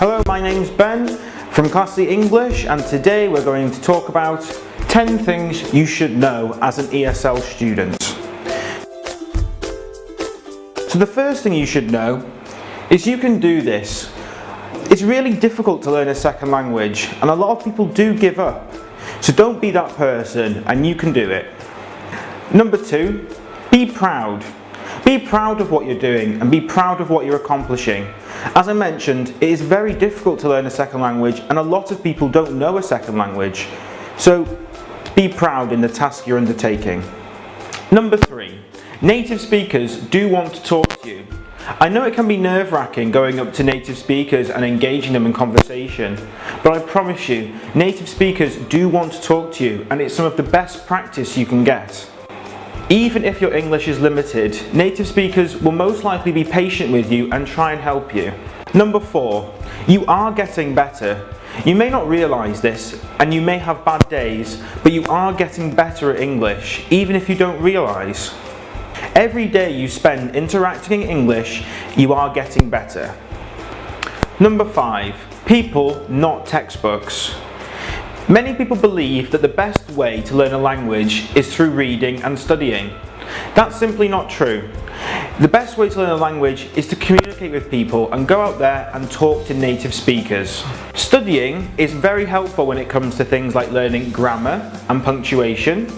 Hello, my name's Ben from Classy English, and today we're going to talk about 10 things you should know as an ESL student. So the first thing you should know is you can do this. It's really difficult to learn a second language, and a lot of people do give up. So don't be that person, and you can do it. Number 2, be proud. Be proud of what you're doing and be proud of what you're accomplishing. As I mentioned, it is very difficult to learn a second language, and a lot of people don't know a second language. So be proud in the task you're undertaking. Number 3, native speakers do want to talk to you. I know it can be nerve-wracking going up to native speakers and engaging them in conversation, but I promise you, native speakers do want to talk to you, and it's some of the best practice you can get. Even if your English is limited, native speakers will most likely be patient with you and try and help you. Number 4, you are getting better. You may not realise this, and you may have bad days, but you are getting better at English, even if you don't realise. Every day you spend interacting in English, you are getting better. Number 5, people, not textbooks. Many people believe that the best way to learn a language is through reading and studying. That's simply not true. The best way to learn a language is to communicate with people and go out there and talk to native speakers. Studying is very helpful when it comes to things like learning grammar and punctuation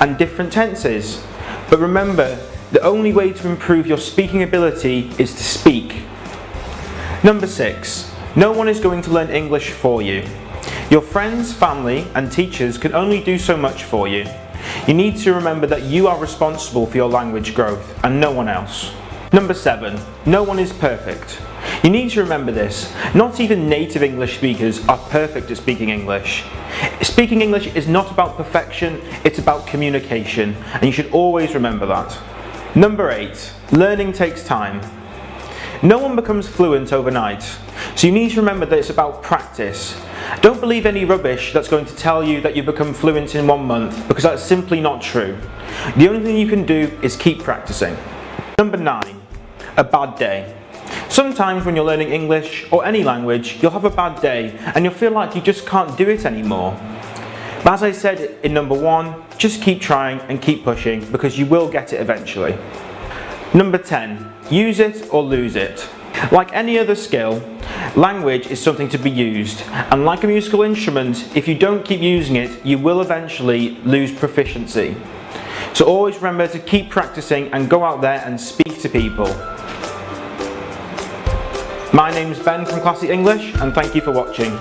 and different tenses. But remember, the only way to improve your speaking ability is to speak. Number 6, no one is going to learn English for you. Your friends, family and teachers can only do so much for you. You need to remember that you are responsible for your language growth and no one else. Number 7, no one is perfect. You need to remember this. Not even native English speakers are perfect at speaking English. Speaking English is not about perfection, it's about communication, and you should always remember that. Number 8, learning takes time. No one becomes fluent overnight, so you need to remember that it's about practice. Don't believe any rubbish that's going to tell you that you become fluent in 1 month, because that's simply not true. The only thing you can do is keep practicing. Number 9, a bad day. Sometimes when you're learning English or any language, you'll have a bad day and you'll feel like you just can't do it anymore. But as I said in number 1, just keep trying and keep pushing, because you will get it eventually. Number 10, use it or lose it. Like any other skill, language is something to be used, and like a musical instrument, if you don't keep using it, you will eventually lose proficiency. So always remember to keep practicing and go out there and speak to people. My name's Ben from Classy English, and thank you for watching.